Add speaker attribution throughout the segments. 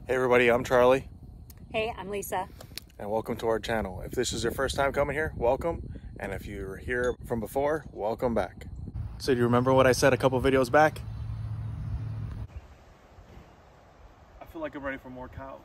Speaker 1: Hey everybody, I'm Charlie.
Speaker 2: Hey, I'm Lisa.
Speaker 1: And welcome to our channel. If this is your first time coming here, welcome. And if you were here from before, welcome back. So do you remember what I said a couple videos back? I feel like I'm ready for more cows.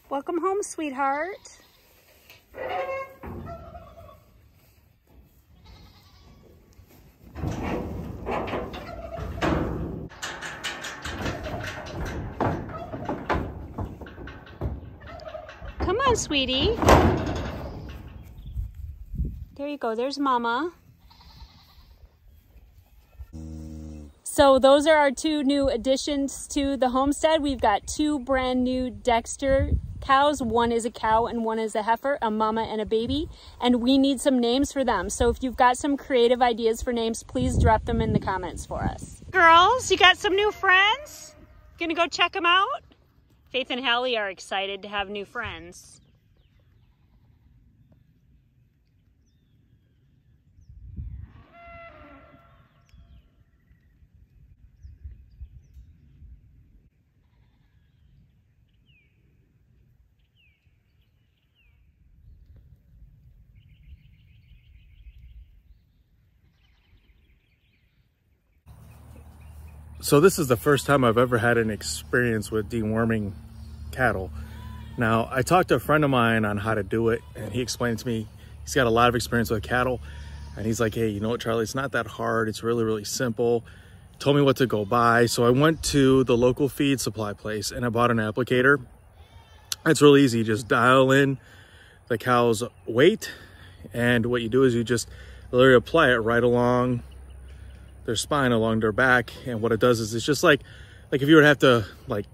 Speaker 2: Welcome home, sweetheart. Come on, sweetie. There you go. There's Mama. So those are our two new additions to the homestead. We've got two brand new Dexter cows. One is a cow and one is a heifer, a mama and a baby. And we need some names for them. So if you've got some creative ideas for names, please drop them in the comments for us. Girls, you got some new friends? Gonna go check them out? Faith and Hallie are excited to have new friends.
Speaker 1: So this is the first time I've ever had an experience with deworming cattle. Now, I talked to a friend of mine on how to do it, and he explained to me, he's got a lot of experience with cattle, and he's like, hey, you know what, Charlie, it's not that hard. It's really, really simple. Told me what to go buy. So I went to the local feed supply place and I bought an applicator. It's really easy. You just dial in the cow's weight, and what you do is you just literally apply it right along their spine, along their back. And what it does is it's just like if you were to have to like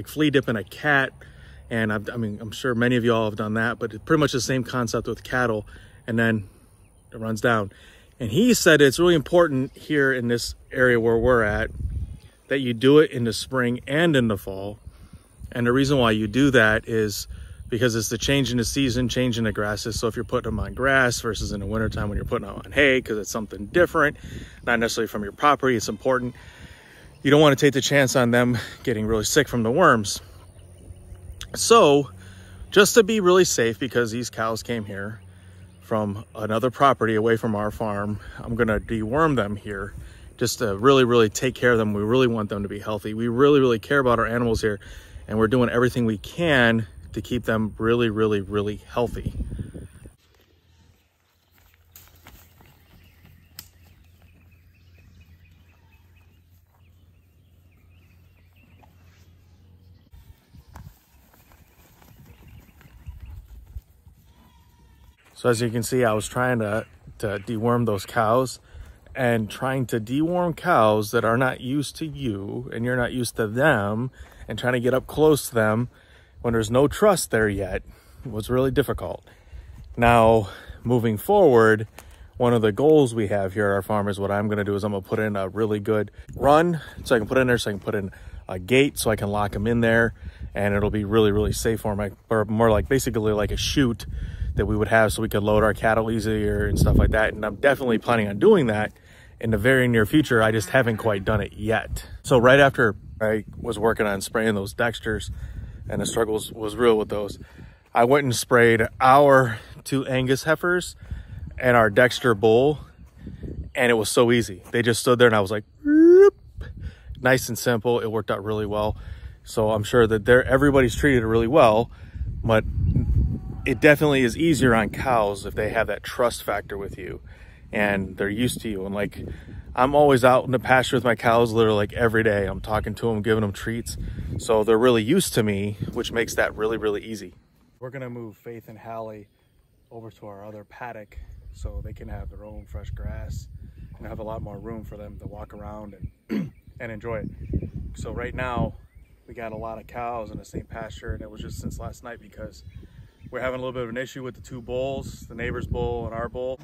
Speaker 1: flea dipping a cat. And I'm sure many of you all have done that, but it's pretty much the same concept with cattle. And then it runs down. And he said it's really important here in this area where we're at that you do it in the spring and in the fall. And the reason why you do that is because it's the change in the season, change in the grasses. So if you're putting them on grass versus in the wintertime when you're putting them on hay, because it's something different, not necessarily from your property, it's important. You don't want to take the chance on them getting really sick from the worms. So just to be really safe, because these cows came here from another property away from our farm, I'm going to deworm them here just to really, really take care of them. We really want them to be healthy. We really, really care about our animals here, and we're doing everything we can to keep them really, really, really healthy. So as you can see, I was trying to deworm those cows, and trying to deworm cows that are not used to you and you're not used to them, and trying to get up close to them when there's no trust there yet was really difficult. Now, moving forward, one of the goals we have here at our farm is what I'm going to do is I'm going to put in a really good run so I can put in there, so I can put in a gate so I can lock them in there, and it'll be really, really safe for them, or more like basically like a chute that we would have so we could load our cattle easier and stuff like that. And I'm definitely planning on doing that in the very near future. I just haven't quite done it yet. So right after I was working on spraying those Dexters, and the struggles was real with those, I went and sprayed our 2 Angus heifers and our Dexter bull, and it was so easy. They just stood there and I was like, whoop. Nice and simple. It worked out really well. So I'm sure that everybody's treated it really well, but it definitely is easier on cows if they have that trust factor with you and they're used to you. And like I'm always out in the pasture with my cows literally like every day. I'm talking to them, giving them treats. So they're really used to me, which makes that really, really easy. We're gonna move Faith and Hallie over to our other paddock so they can have their own fresh grass and have a lot more room for them to walk around and, and enjoy it. So right now, we got a lot of cows in the same pasture, and it was just since last night because we're having a little bit of an issue with the two bulls, the neighbor's bull and our bull.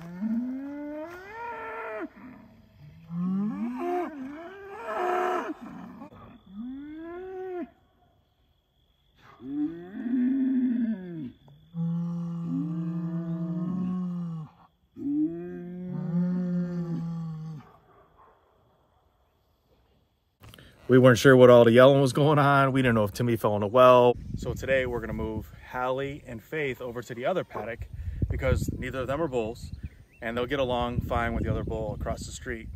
Speaker 1: We weren't sure what all the yelling was going on. We didn't know if Timmy fell in a well. So today we're gonna move Hallie and Faith over to the other paddock because neither of them are bulls and they'll get along fine with the other bull across the street.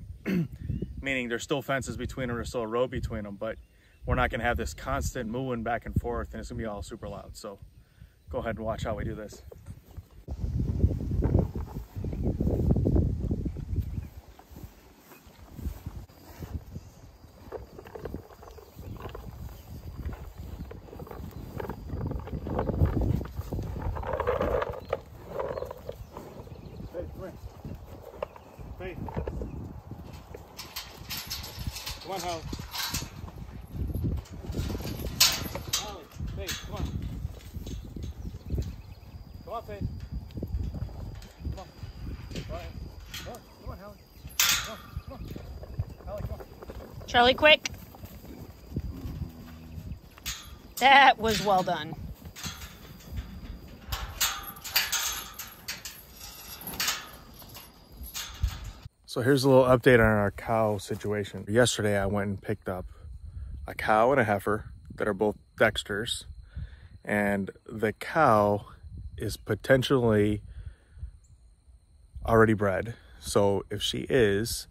Speaker 1: Meaning there's still fences between them, there's still a road between them, but we're not gonna have this constant mooing back and forth and it's gonna be all super loud. So go ahead and watch how we do this. Faith. Come on, Hallie. Hallie, Faith, come on. Come on, Faith. Come on. Go ahead. Come on, Hallie. Come on. Hallie, come on.
Speaker 2: Charlie, quick. That was well done.
Speaker 1: So here's a little update on our cow situation. Yesterday, I went and picked up a cow and a heifer that are both Dexters. And the cow is potentially already bred. So if she is,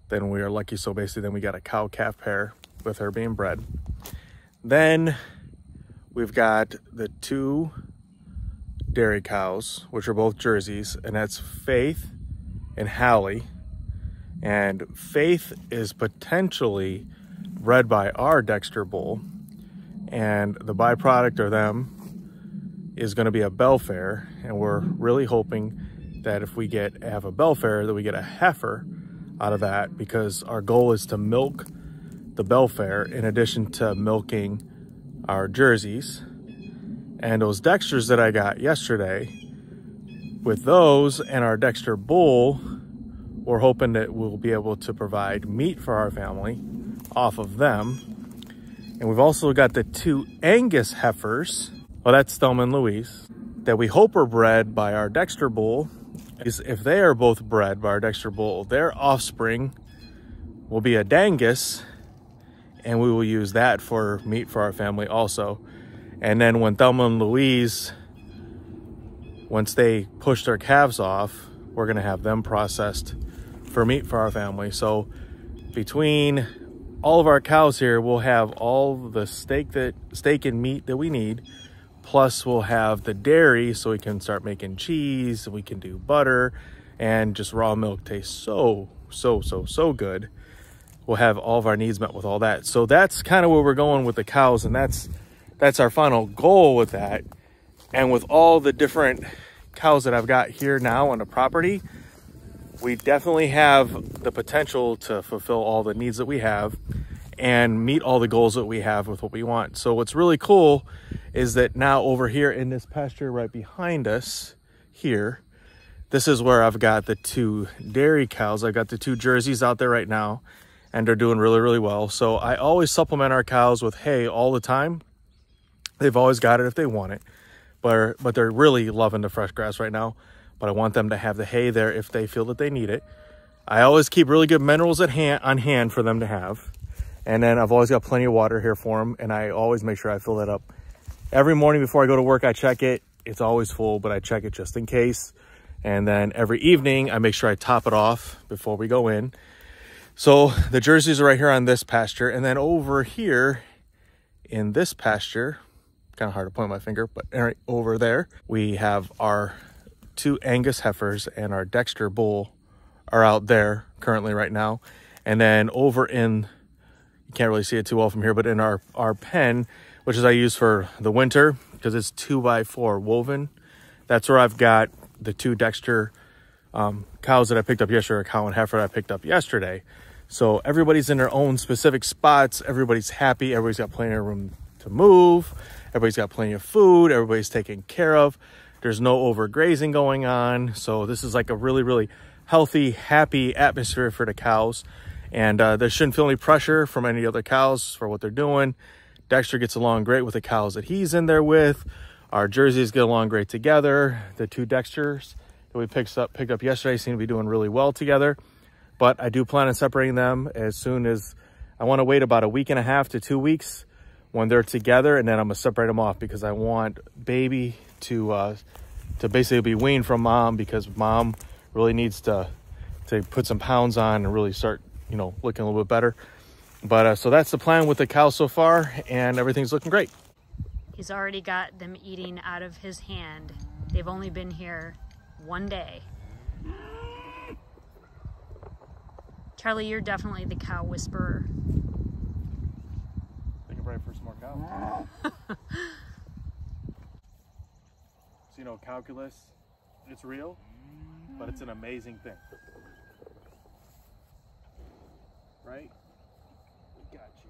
Speaker 1: then we are lucky. So basically then we got a cow calf pair with her being bred. Then we've got the two dairy cows, which are both Jerseys, and that's Faith and Hallie. And Faith is potentially bred by our Dexter bull, and the byproduct or them is going to be a Belfair, and we're really hoping that if we have a Belfair that we get a heifer out of that, because our goal is to milk the Belfair in addition to milking our Jerseys. And those Dexters that I got yesterday, with those and our Dexter bull, we're hoping that we'll be able to provide meat for our family off of them. And we've also got the two Angus heifers, well, that's Thelma and Louise, that we hope are bred by our Dexter bull. If they are both bred by our Dexter bull, their offspring will be a Dangus, and we will use that for meat for our family also. And then when Thelma and Louise, once they push their calves off, we're gonna have them processed for meat for our family. So between all of our cows here, we'll have all the steak and meat that we need, plus we'll have the dairy so we can start making cheese, and we can do butter, and just raw milk tastes so good. We'll have all of our needs met with all that. So that's kind of where we're going with the cows, and that's our final goal with that. And with all the different cows that I've got here now on the property, we definitely have the potential to fulfill all the needs that we have and meet all the goals that we have with what we want. So what's really cool is that now over here in this pasture right behind us here, this is where I've got the two dairy cows. I've got the two Jerseys out there right now, and they're doing really, really well. So I always supplement our cows with hay all the time. They've always got it if they want it, but they're really loving the fresh grass right now. But I want them to have the hay there if they feel that they need it. I always keep really good minerals on hand for them to have. And then I've always got plenty of water here for them, and I always make sure I fill that up. Every morning before I go to work, I check it. It's always full, but I check it just in case. And then every evening, I make sure I top it off before we go in. So the Jerseys are right here on this pasture. And then over here in this pasture, kind of hard to point my finger, but right over there, we have our two Angus heifers, and our Dexter bull are out there currently right now. And then over in, you can't really see it too well from here, but in our pen, which is I use for the winter because it's 2x4 woven, that's where I've got the 2 Dexter cows that I picked up yesterday, a cow and heifer that I picked up yesterday. So everybody's in their own specific spots. Everybody's happy. Everybody's got plenty of room to move. Everybody's got plenty of food. Everybody's taken care of. There's no overgrazing going on. So this is like a really, really healthy, happy atmosphere for the cows. And they shouldn't feel any pressure from any other cows for what they're doing. Dexter gets along great with the cows that he's in there with. Our Jerseys get along great together. The 2 Dexters that we picked up yesterday seem to be doing really well together. But I do plan on separating them as soon as, I want to wait about a week and a half to 2 weeks when they're together, and then I'm gonna separate them off because I want baby to basically be weaned from mom, because mom really needs to put some pounds on and really start, you know, looking a little bit better. But so that's the plan with the cows so far, and everything's looking great.
Speaker 2: He's already got them eating out of his hand. They've only been here 1 day. Charlie, you're definitely the cow whisperer.
Speaker 1: Take a break for some more cows. So, you know, Cowculus, it's real, but it's an amazing thing. Right? Gotcha.